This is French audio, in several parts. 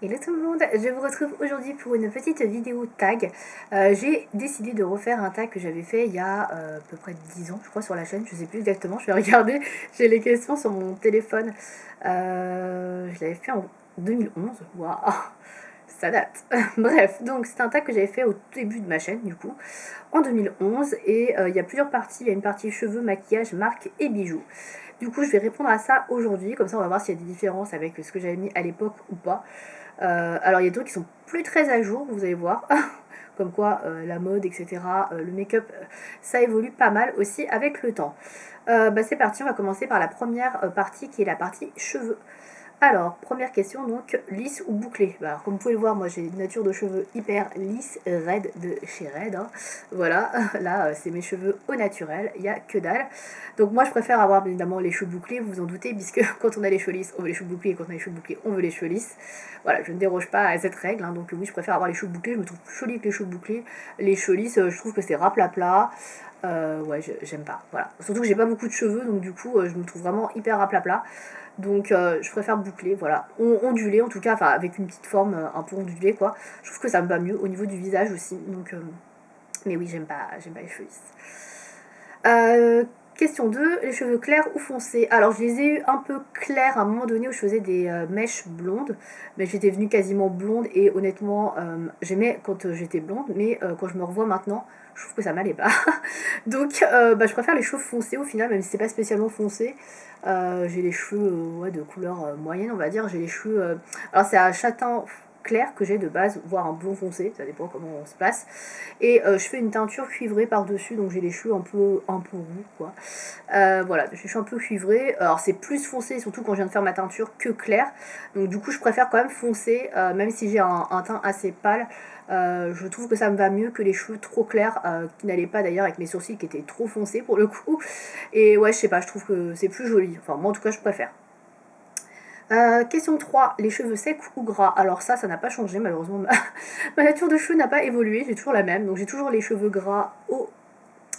Hello tout le monde, je vous retrouve aujourd'hui pour une petite vidéo tag. J'ai décidé de refaire un tag que j'avais fait il y a à peu près 10 ans, je crois, sur la chaîne, je sais plus exactement, je vais regarder, j'ai les questions sur mon téléphone. Je l'avais fait en 2011, waouh, ça date. Bref, donc c'est un tag que j'avais fait au début de ma chaîne, du coup, en 2011, et il y a plusieurs parties, il y a une partie cheveux, maquillage, marque et bijoux. Du coup, je vais répondre à ça aujourd'hui, comme ça on va voir s'il y a des différences avec ce que j'avais mis à l'époque ou pas. Alors il y a des trucs qui sont plus très à jour, vous allez voir, comme quoi la mode, etc., le make-up, ça évolue pas mal aussi avec le temps. C'est parti, on va commencer par la première partie qui est la partie cheveux. Alors, première question, donc, lisse ou bouclée. Alors, comme vous pouvez le voir, moi j'ai une nature de cheveux hyper lisse, raide de chez Raid, hein. Voilà, là c'est mes cheveux au naturel, il n'y a que dalle. Donc moi je préfère avoir bien évidemment les cheveux bouclés, vous vous en doutez, puisque quand on a les cheveux lisses, on veut les cheveux bouclés, et quand on a les cheveux bouclés, on veut les cheveux lisses. Voilà, je ne déroge pas à cette règle, hein, donc oui, je préfère avoir les cheveux bouclés, je me trouve plus jolie que les cheveux bouclés. Les cheveux lisses, je trouve que c'est raplapla. Ouais, j'aime pas, voilà. Surtout que j'ai pas beaucoup de cheveux, donc du coup, je me trouve vraiment hyper raplapla. Donc je préfère boucler, voilà. Ondulé en tout cas, enfin avec une petite forme un peu ondulée quoi. Je trouve que ça me va mieux au niveau du visage aussi. Donc, mais oui, j'aime pas les cheveux lisses. Euh, Question 2, les cheveux clairs ou foncés. Alors je les ai eu un peu clairs à un moment donné où je faisais des mèches blondes, mais j'étais venue quasiment blonde et honnêtement j'aimais quand j'étais blonde, mais quand je me revois maintenant, je trouve que ça m'allait pas. Donc je préfère les cheveux foncés au final, même si c'est pas spécialement foncé. J'ai les cheveux ouais, de couleur moyenne, on va dire. J'ai les cheveux. Alors c'est à châtain clair que j'ai de base, voire un blond foncé, ça dépend comment on se place. Et je fais une teinture cuivrée par-dessus, donc j'ai les cheveux un peu roux, quoi. Voilà, je suis un peu cuivrée. Alors c'est plus foncé, surtout quand je viens de faire ma teinture, que clair. Donc du coup, je préfère quand même foncer, même si j'ai un teint assez pâle. Je trouve que ça me va mieux que les cheveux trop clairs, qui n'allaient pas d'ailleurs avec mes sourcils qui étaient trop foncés pour le coup. Et ouais, je sais pas, je trouve que c'est plus joli. Enfin, moi en tout cas, je préfère. Question 3, les cheveux secs ou gras. Alors ça n'a pas changé malheureusement. Ma nature de cheveux n'a pas évolué, j'ai toujours la même. Donc j'ai toujours les cheveux gras aux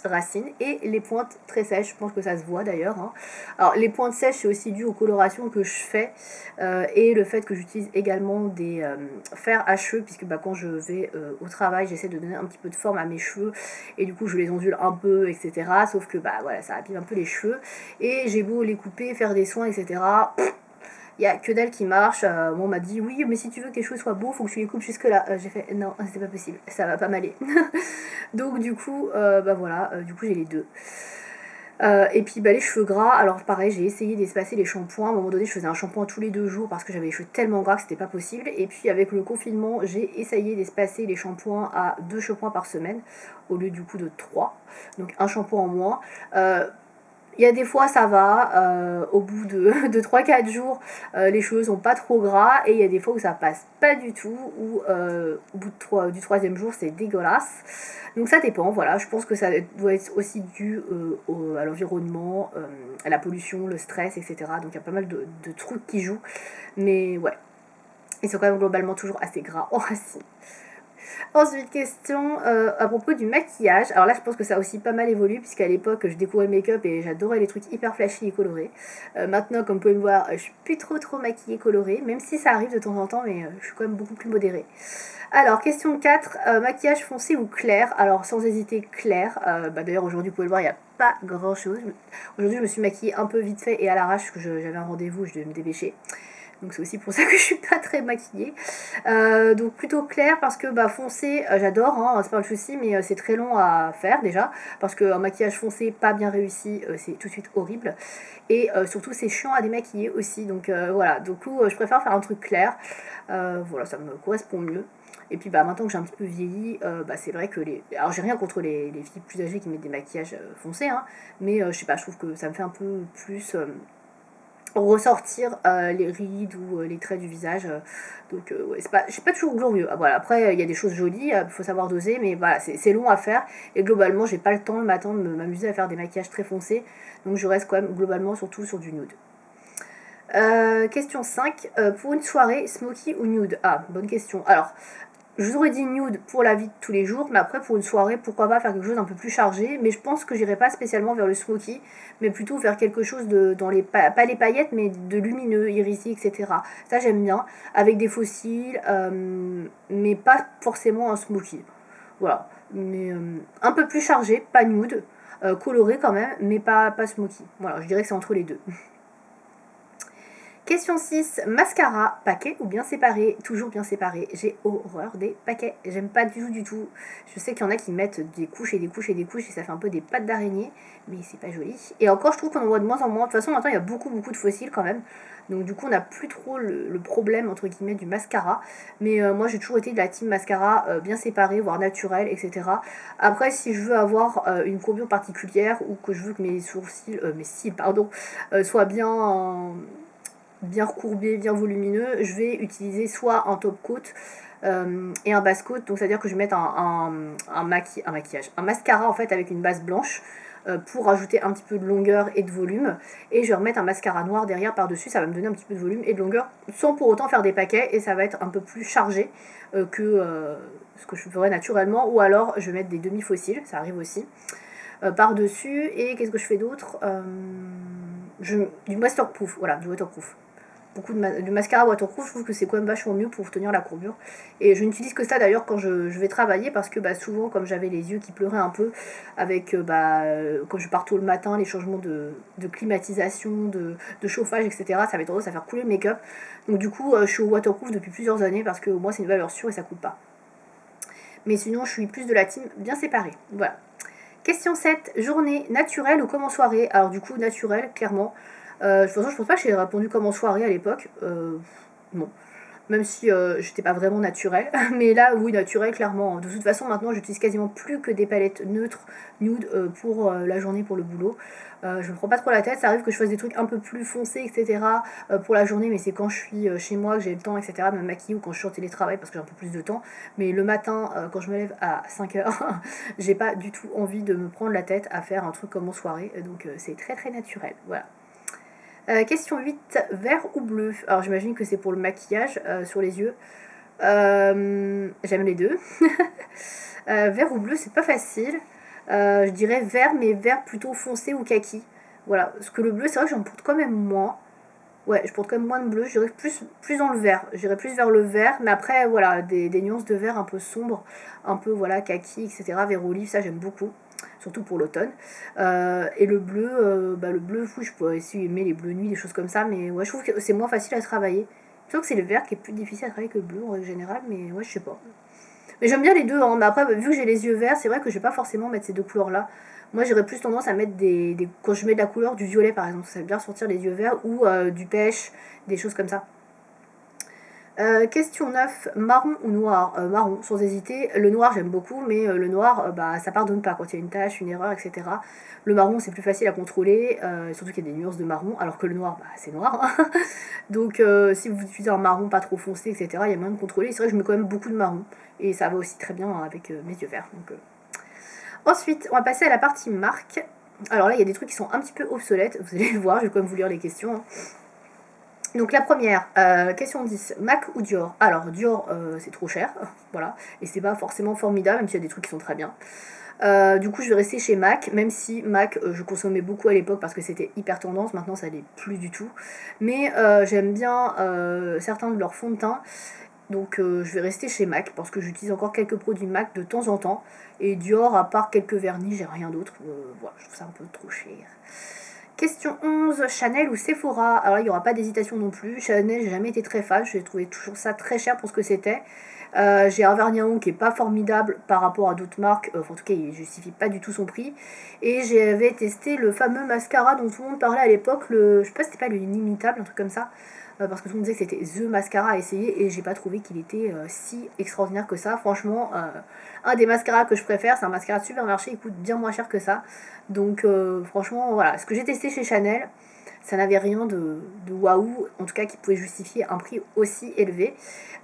racines et les pointes très sèches, je pense que ça se voit d'ailleurs, hein. Alors les pointes sèches c'est aussi dû aux colorations que je fais et le fait que j'utilise également des fers à cheveux puisque quand je vais au travail j'essaie de donner un petit peu de forme à mes cheveux et du coup je les ondule un peu, etc., sauf que voilà, ça abîme un peu les cheveux et j'ai beau les couper, faire des soins, etc., il y a que dalle qui marche. Bon, on m'a dit oui, mais si tu veux que les cheveux soient beaux, faut que tu les coupes jusque là. J'ai fait non, c'est pas possible, ça va pas m'aller. Donc du coup, voilà, du coup j'ai les deux. Et puis les cheveux gras, alors pareil, j'ai essayé d'espacer les shampoings. À un moment donné, je faisais un shampoing tous les 2 jours parce que j'avais les cheveux tellement gras que c'était pas possible. Et puis avec le confinement, j'ai essayé d'espacer les shampoings à 2 shampoings par semaine au lieu du coup de 3. Donc un shampoing en moins. Il y a des fois ça va, au bout de 3-4 jours, les cheveux sont pas trop gras, et il y a des fois où ça passe pas du tout, ou au bout du troisième jour c'est dégueulasse. Donc ça dépend, voilà, je pense que ça doit être aussi dû à l'environnement, à la pollution, le stress, etc. Donc il y a pas mal de trucs qui jouent, mais ouais, ils sont quand même globalement toujours assez gras en racine. Ensuite, question à propos du maquillage. Alors là, je pense que ça a aussi pas mal évolué, puisqu'à l'époque, je découvrais le make-up et j'adorais les trucs hyper flashy et colorés. Maintenant, comme vous pouvez me voir, je suis plus trop maquillée colorée, même si ça arrive de temps en temps, mais je suis quand même beaucoup plus modérée. Alors, question 4, maquillage foncé ou clair. Alors, sans hésiter, clair. D'ailleurs, aujourd'hui, vous pouvez le voir, il n'y a pas grand chose. Aujourd'hui, je me suis maquillée un peu vite fait et à l'arrache, parce que j'avais un rendez-vous, je devais me dépêcher. Donc c'est aussi pour ça que je suis pas très maquillée. Donc plutôt clair parce que foncé, j'adore, hein, c'est pas le souci, mais c'est très long à faire déjà. Parce qu'un maquillage foncé pas bien réussi, c'est tout de suite horrible. Et surtout c'est chiant à démaquiller aussi. Donc voilà, du coup je préfère faire un truc clair. Voilà, ça me correspond mieux. Et puis maintenant que j'ai un petit peu vieilli, c'est vrai que les. Alors j'ai rien contre les filles plus âgées qui mettent des maquillages foncés, hein, mais je sais pas, je trouve que ça me fait un peu plus ressortir les rides ou les traits du visage. Donc ouais, c'est pas toujours glorieux. Voilà, après il y a des choses jolies, il faut savoir doser, mais voilà, c'est long à faire. Et globalement, j'ai pas le temps le matin de m'amuser à faire des maquillages très foncés. Donc je reste quand même globalement surtout sur du nude. Question 5. Pour une soirée, smoky ou nude? Ah, bonne question. Alors, je vous aurais dit nude pour la vie de tous les jours, mais après pour une soirée, pourquoi pas faire quelque chose d'un peu plus chargé. Mais je pense que j'irai pas spécialement vers le smoky, mais plutôt vers quelque chose dans les pas les paillettes, mais de lumineux, irisé, etc. Ça j'aime bien, avec des fossiles, mais pas forcément un smoky. Voilà, mais un peu plus chargé, pas nude, coloré quand même, mais pas smoky. Voilà, je dirais que c'est entre les deux. Question 6, mascara, paquet ou bien séparé? Toujours bien séparé. J'ai horreur des paquets. J'aime pas du tout. Je sais qu'il y en a qui mettent des couches et des couches et des couches et ça fait un peu des pattes d'araignée, mais c'est pas joli. Et encore, je trouve qu'on en voit de moins en moins. De toute façon, maintenant, il y a beaucoup de fossiles quand même. Donc du coup, on n'a plus trop le problème, entre guillemets, du mascara. Mais moi, j'ai toujours été de la team mascara bien séparée, voire naturelle, etc. Après, si je veux avoir une courbure particulière ou que je veux que mes sourcils, mes cils, pardon, soient bien recourbé, bien volumineux, je vais utiliser soit un top coat et un base coat, donc c'est à dire que je vais mettre un maquillage, un mascara en fait avec une base blanche pour rajouter un petit peu de longueur et de volume, et je vais remettre un mascara noir derrière par dessus, ça va me donner un petit peu de volume et de longueur sans pour autant faire des paquets, et ça va être un peu plus chargé que ce que je ferais naturellement, ou alors je vais mettre des demi-fossiles, ça arrive aussi par dessus. Et qu'est-ce que je fais d'autre, du waterproof, voilà, du waterproof. Beaucoup de mascara waterproof, je trouve que c'est quand même vachement mieux pour tenir la courbure. Et je n'utilise que ça d'ailleurs quand je vais travailler, parce que souvent, comme j'avais les yeux qui pleuraient un peu, avec quand je pars tôt le matin, les changements de climatisation, de chauffage, etc., ça avait tendance à faire couler le make-up. Donc du coup, je suis au waterproof depuis plusieurs années, parce que au moins c'est une valeur sûre et ça coûte pas. Mais sinon, je suis plus de la team bien séparée. Voilà. Question 7, journée naturelle ou comme en soirée? Alors du coup, naturelle, clairement. De toute façon, je pense pas que j'ai répondu comme en soirée à l'époque. Non. Même si j'étais pas vraiment naturelle. Mais là, oui, naturelle, clairement. De toute façon, maintenant, j'utilise quasiment plus que des palettes neutres, nude, pour la journée, pour le boulot. Je me prends pas trop la tête. Ça arrive que je fasse des trucs un peu plus foncés, etc. Pour la journée, mais c'est quand je suis chez moi, que j'ai le temps, etc. de me maquiller, ou quand je suis en télétravail parce que j'ai un peu plus de temps. Mais le matin, quand je me lève à 5h, j'ai pas du tout envie de me prendre la tête à faire un truc comme en soirée. Donc c'est très très naturel. Voilà. Question 8, vert ou bleu? Alors j'imagine que c'est pour le maquillage sur les yeux. J'aime les deux. Vert ou bleu, c'est pas facile. Je dirais vert, mais vert plutôt foncé ou kaki. Voilà, parce que le bleu, c'est vrai que j'en porte quand même moins. Ouais, je porte quand même moins de bleu, je dirais plus dans le vert. J'irais plus vers le vert, mais après, voilà, des nuances de vert un peu sombres, un peu, voilà, kaki, etc. Vert olive, ça j'aime beaucoup, surtout pour l'automne. Et le bleu, fou, je pourrais aussi aimer les bleus nuits, des choses comme ça, mais ouais, je trouve que c'est moins facile à travailler. Je trouve que c'est le vert qui est plus difficile à travailler que le bleu en règle générale, mais ouais, je sais pas. Mais j'aime bien les deux, hein. Mais après, vu que j'ai les yeux verts, c'est vrai que je vais pas forcément mettre ces deux couleurs-là. Moi, j'aurais plus tendance à mettre quand je mets de la couleur, du violet par exemple, ça va bien sortir les yeux verts, ou du pêche, des choses comme ça. Question 9, marron ou noir? Marron, sans hésiter. Le noir, j'aime beaucoup, mais le noir, ça pardonne pas quand il y a une tache, une erreur, etc. Le marron, c'est plus facile à contrôler, surtout qu'il y a des nuances de marron, alors que le noir, c'est noir, hein. Donc, si vous utilisez un marron pas trop foncé, etc., il y a moyen de contrôler. C'est vrai que je mets quand même beaucoup de marron, et ça va aussi très bien avec mes yeux verts. Donc, ensuite, on va passer à la partie marque. Alors là, il y a des trucs qui sont un petit peu obsolètes, vous allez le voir, je vais quand même vous lire les questions, hein. Donc la première, question 10, Mac ou Dior? Alors Dior, c'est trop cher, voilà, et c'est pas forcément formidable, même s'il y a des trucs qui sont très bien. Du coup, je vais rester chez Mac, même si Mac, je consommais beaucoup à l'époque parce que c'était hyper tendance, maintenant ça l'est plus du tout. Mais j'aime bien certains de leurs fonds de teint, donc je vais rester chez Mac parce que j'utilise encore quelques produits Mac de temps en temps. Et Dior, à part quelques vernis, j'ai rien d'autre. Voilà, je trouve ça un peu trop cher. Question 11, Chanel ou Sephora? Alors là, il n'y aura pas d'hésitation non plus. Chanel, j'ai jamais été très fan, j'ai trouvé toujours ça très cher pour ce que c'était. J'ai un vernis à ongles qui est pas formidable par rapport à d'autres marques, en tout cas il justifie pas du tout son prix. Et j'avais testé le fameux mascara dont tout le monde parlait à l'époque, je sais pas si c'était pas le inimitable, un truc comme ça, parce que tout le monde disait que c'était THE mascara à essayer, et j'ai pas trouvé qu'il était si extraordinaire que ça. Franchement, un des mascaras que je préfère, c'est un mascara de supermarché, il coûte bien moins cher que ça. Donc franchement, voilà, ce que j'ai testé chez Chanel, ça n'avait rien de waouh, en tout cas qui pouvait justifier un prix aussi élevé.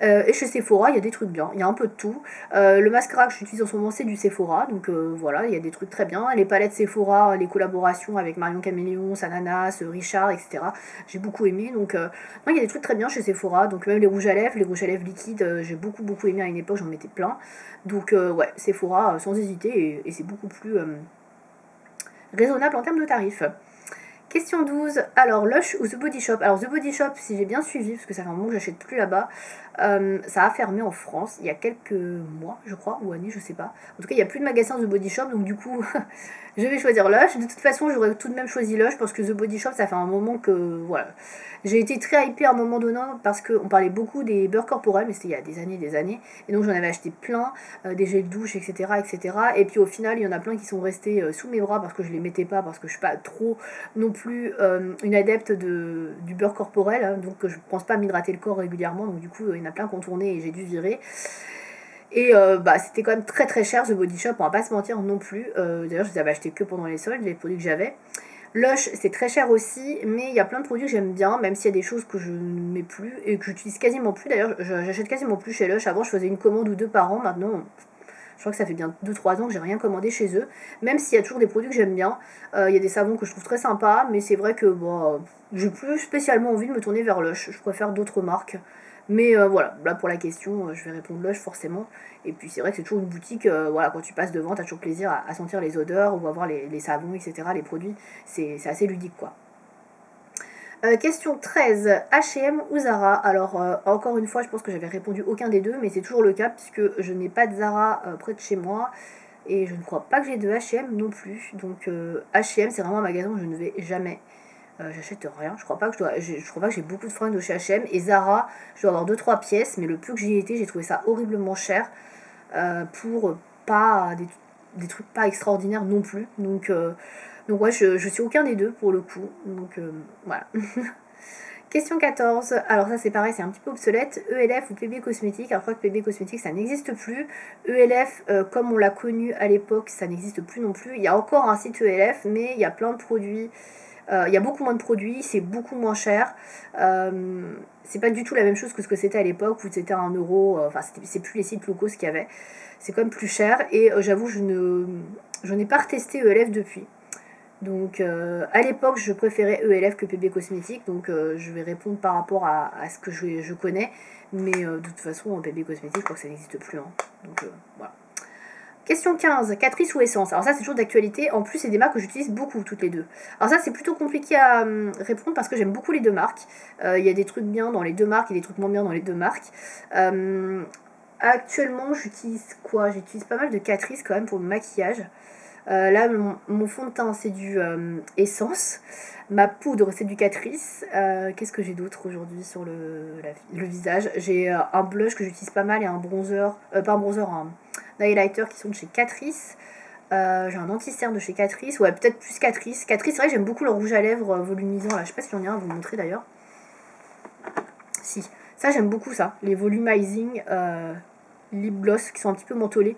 Et chez Sephora, il y a des trucs bien, il y a un peu de tout. Le mascara que j'utilise en ce moment, c'est du Sephora, donc voilà, il y a des trucs très bien. Les palettes Sephora, les collaborations avec Marion Caméléon, Sananas, Richard, etc. J'ai beaucoup aimé, donc non, il y a des trucs très bien chez Sephora, donc même les rouges à lèvres liquides, j'ai beaucoup aimé à une époque, j'en mettais plein. Donc ouais, Sephora, sans hésiter, et c'est beaucoup plus raisonnable en termes de tarifs. Question 12, alors Lush ou The Body Shop? Alors The Body Shop, si j'ai bien suivi, parce que ça fait un moment que j'achète plus là-bas, ça a fermé en France il y a quelques mois, je crois, ou années, je sais pas. En tout cas, il n'y a plus de magasin The Body Shop, donc du coup, je vais choisir Lush. De toute façon, j'aurais tout de même choisi Lush, parce que The Body Shop, ça fait un moment que, voilà. J'ai été très hypée à un moment donné, parce qu'on parlait beaucoup des beurres corporels, mais c'était il y a des années, et donc j'en avais acheté plein, des gels douche, etc., etc. Et puis au final, il y en a plein qui sont restés sous mes bras, parce que je les mettais pas, parce que je suis pas trop non plus une adepte du beurre corporel, hein, donc je pense pas m'hydrater le corps régulièrement, donc du coup il y en a plein qui ont tourné et j'ai dû virer. Et c'était quand même très très cher The Body Shop, on va pas se mentir non plus. D'ailleurs je les avais achetés que pendant les soldes, les produits que j'avais. Lush c'est très cher aussi, mais il y a plein de produits que j'aime bien, même s'il y a des choses que je ne mets plus et que j'utilise quasiment plus. D'ailleurs j'achète quasiment plus chez Lush. Avant je faisais une commande ou deux par an, maintenant je crois que ça fait bien 2-3 ans que j'ai rien commandé chez eux, même s'il y a toujours des produits que j'aime bien. Il y a des savons que je trouve très sympas, mais c'est vrai que bon, j'ai plus spécialement envie de me tourner vers Lush. Je préfère d'autres marques. Mais voilà, là pour la question, je vais répondre Lush forcément. Et puis c'est vrai que c'est toujours une boutique, voilà, quand tu passes devant, t'as toujours plaisir à sentir les odeurs ou à voir les savons, etc., les produits. C'est assez ludique quoi. Question 13, H&M ou Zara? Alors encore une fois, je pense que j'avais répondu aucun des deux, mais c'est toujours le cas puisque je n'ai pas de Zara près de chez moi et je ne crois pas que j'ai de H&M non plus. Donc H&M c'est vraiment un magasin où je ne vais jamais. J'achète rien. Je crois pas que je crois pas que j'ai beaucoup de fringues de chez H&M. Et Zara, je dois avoir 2-3 pièces, mais le peu que j'y ai été, j'ai trouvé ça horriblement cher pour pas des trucs pas extraordinaires non plus. Donc ouais, je suis aucun des deux pour le coup. Donc voilà. Question 14. Alors ça c'est pareil, c'est un petit peu obsolète. ELF ou PB Cosmétique. Alors je crois que PB Cosmétique ça n'existe plus. ELF comme on l'a connu à l'époque, ça n'existe plus non plus. Il y a encore un site ELF, mais il y a plein de produits. Il y a beaucoup moins de produits, c'est beaucoup moins cher. C'est pas du tout la même chose que ce que c'était à l'époque où c'était 1€. Enfin, c'est plus les sites locaux ce qu'il y avait. C'est quand même plus cher. Et j'avoue, je n'ai pas retesté ELF depuis. Donc à l'époque, je préférais ELF que PB Cosmétique. Donc je vais répondre par rapport à ce que je connais. Mais de toute façon, PB Cosmétique, je crois que ça n'existe plus. Hein. Donc voilà. Question 15, Catrice ou Essence? Alors ça c'est toujours d'actualité, en plus c'est des marques que j'utilise beaucoup toutes les deux. Alors ça c'est plutôt compliqué à répondre parce que j'aime beaucoup les deux marques. Il y a des trucs bien dans les deux marques et des trucs moins bien dans les deux marques. Actuellement j'utilise quoi? J'utilise pas mal de Catrice quand même pour le maquillage. Là mon fond de teint c'est du Essence. Ma poudre c'est du Catrice. Qu'est-ce que j'ai d'autre aujourd'hui sur le visage? J'ai un blush que j'utilise pas mal et un bronzer, pas un bronzer, un highlighter qui sont de chez Catrice. J'ai un anti-cerne de chez Catrice. Ouais, peut-être plus Catrice. Catrice, c'est vrai que j'aime beaucoup le rouge à lèvres volumisant. Là. Je sais pas si j'en ai un à vous montrer d'ailleurs. Si. Ça, j'aime beaucoup ça. Les volumizing lip gloss qui sont un petit peu mentholés.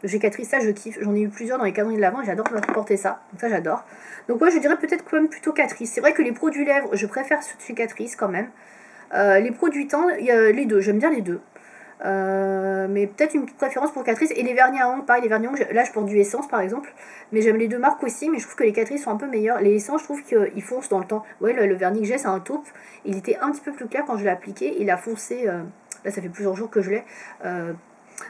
De chez Catrice, ça je kiffe. J'en ai eu plusieurs dans les calendriers de l'avant et j'adore porter ça. Donc ça, j'adore. Donc ouais, je dirais peut-être quand même plutôt Catrice. C'est vrai que les produits lèvres, je préfère ceux de chez Catrice quand même. Les produits teint, il y a les deux. J'aime bien les deux. Mais peut-être une petite préférence pour Catrice. Et les vernis à ongles, pareil, les vernis à ongles, là je porte du Essence par exemple, mais j'aime les deux marques aussi, mais je trouve que les Catrice sont un peu meilleurs. Les Essence, je trouve qu'ils foncent dans le temps. Ouais, le vernis que j'ai, c'est un taupe, il était un petit peu plus clair quand je l'ai appliqué, il a foncé, là ça fait plusieurs jours que je l'ai,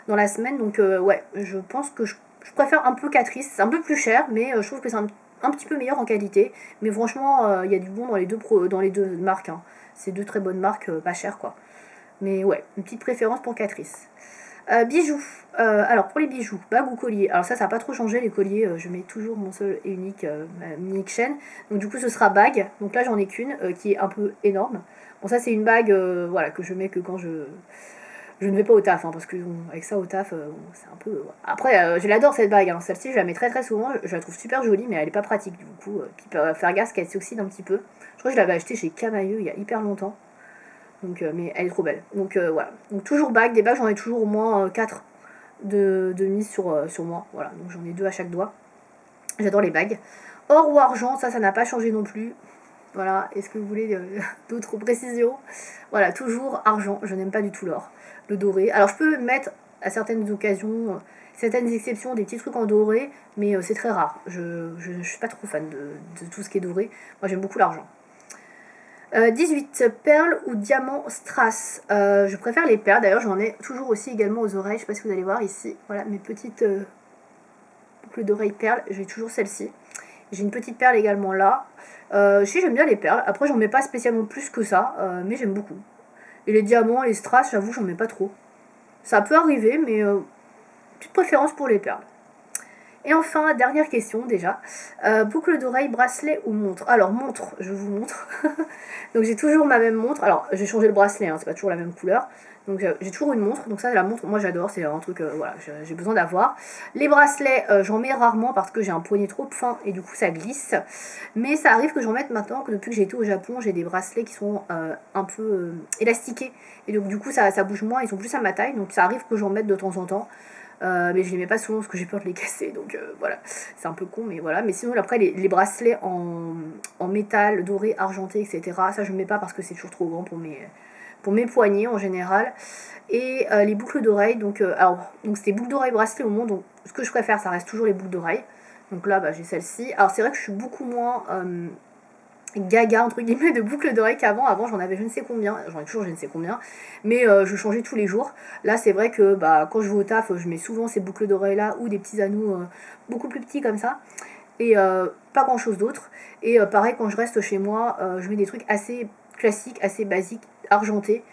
dans la semaine, donc ouais, je pense que je préfère un peu Catrice, c'est un peu plus cher, mais je trouve que c'est un petit peu meilleur en qualité, mais franchement, il y a du bon dans les deux marques, hein. C'est deux très bonnes marques, pas chères quoi. Mais ouais, une petite préférence pour Catrice. Bijoux. Alors pour les bijoux, bague ou collier. Alors ça n'a pas trop changé les colliers. Je mets toujours mon seul et unique ma unique chaîne. Donc du coup ce sera bague. Donc là j'en ai qu'une qui est un peu énorme. Bon ça c'est une bague voilà, que je mets que quand je ne vais pas au taf. Hein, parce que bon, avec ça au taf c'est un peu... Après je l'adore cette bague. Hein. Celle-ci je la mets très très souvent. Je la trouve super jolie mais elle est pas pratique du coup. Puis faire gaffe qu'elle s'oxyde un petit peu. Je crois que je l'avais achetée chez Camailleux il y a hyper longtemps. Donc, mais elle est trop belle. Donc voilà. Donc toujours bague, des bagues j'en ai toujours au moins 4 de mise sur moi. Voilà, donc j'en ai 2 à chaque doigt. J'adore les bagues. Or ou argent, ça n'a pas changé non plus. Voilà, est-ce que vous voulez d'autres précisions? Voilà, toujours argent, je n'aime pas du tout l'or. Le doré. Alors je peux mettre à certaines occasions, certaines exceptions, des petits trucs en doré, mais c'est très rare. Je suis pas trop fan de tout ce qui est doré. Moi j'aime beaucoup l'argent. 18, perles ou diamants strass. Je préfère les perles, d'ailleurs j'en ai toujours aussi également aux oreilles, je sais pas si vous allez voir ici. Voilà mes petites boucles d'oreilles perles, j'ai toujours celle-ci. J'ai une petite perle également là. Si j'aime bien les perles, après j'en mets pas spécialement plus que ça, mais j'aime beaucoup. Et les diamants, les strass, j'avoue j'en mets pas trop. Ça peut arriver, mais petite préférence pour les perles. Et enfin, dernière question déjà. Boucle d'oreille, bracelet ou montre? Alors montre, je vous montre. Donc j'ai toujours ma même montre. Alors j'ai changé le bracelet, hein, c'est pas toujours la même couleur. Donc j'ai toujours une montre. Donc ça, la montre, moi j'adore, c'est un truc voilà, j'ai besoin d'avoir. Les bracelets, j'en mets rarement parce que j'ai un poignet trop fin et du coup ça glisse. Mais ça arrive que j'en mette maintenant, que depuis que j'ai été au Japon, j'ai des bracelets qui sont un peu élastiqués. Et donc du coup ça bouge moins, ils sont plus à ma taille. Donc ça arrive que j'en mette de temps en temps. Mais je les mets pas souvent parce que j'ai peur de les casser, donc voilà, c'est un peu con, mais voilà. Mais sinon, après, les bracelets en métal, doré, argenté, etc., ça je ne mets pas parce que c'est toujours trop grand pour mes poignets en général. Et les boucles d'oreilles, donc c'était boucles d'oreilles, bracelets au monde, donc ce que je préfère, ça reste toujours les boucles d'oreilles. Donc là, j'ai celle-ci. Alors c'est vrai que je suis beaucoup moins gaga entre guillemets de boucles d'oreilles qu'avant. Avant j'en avais je ne sais combien, j'en ai toujours je ne sais combien, mais je changeais tous les jours. Là c'est vrai que quand je vais au taf, je mets souvent ces boucles d'oreilles là ou des petits anneaux beaucoup plus petits comme ça. Et pas grand chose d'autre. Et pareil quand je reste chez moi, je mets des trucs assez classiques, assez basiques, argentés.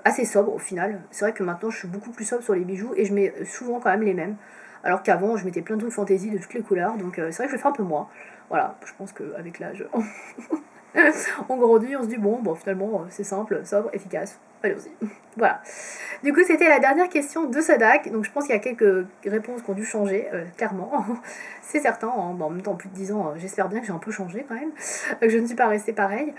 Assez sobre au final. C'est vrai que maintenant je suis beaucoup plus sobre sur les bijoux et je mets souvent quand même les mêmes. Alors qu'avant je mettais plein de trucs fantaisie de toutes les couleurs. Donc c'est vrai que je le fais un peu moins. Voilà, je pense qu'avec l'âge, on grandit, on se dit bon finalement c'est simple, sobre, efficace. Allez-y. Voilà. Du coup, c'était la dernière question de Sadak. Donc, je pense qu'il y a quelques réponses qui ont dû changer, clairement. C'est certain. Hein. Bon, en même temps, plus de 10 ans, j'espère bien que j'ai un peu changé quand même. Que je ne suis pas restée pareille.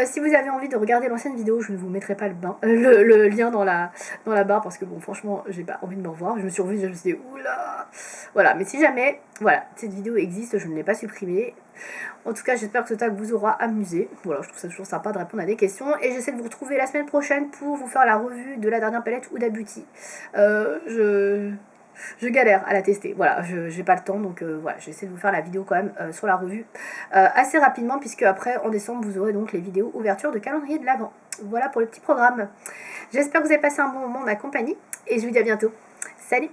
Si vous avez envie de regarder l'ancienne vidéo, je ne vous mettrai pas le lien dans la barre parce que, bon, franchement, j'ai pas envie de me revoir. Je me suis revue, je me suis dit, oula. Voilà. Mais si jamais, voilà, cette vidéo existe, je ne l'ai pas supprimée. En tout cas, j'espère que ce tag vous aura amusé. Voilà, je trouve ça toujours sympa de répondre à des questions. Et j'essaie de vous retrouver la semaine prochaine pour vous faire la revue de la dernière palette Huda Beauty. Je galère à la tester. Voilà, j'ai pas le temps. Donc voilà, j'essaie de vous faire la vidéo quand même sur la revue assez rapidement. Puisque après, en décembre, vous aurez donc les vidéos ouverture de calendrier de l'Avent. Voilà pour le petit programme. J'espère que vous avez passé un bon moment en ma compagnie. Et je vous dis à bientôt. Salut!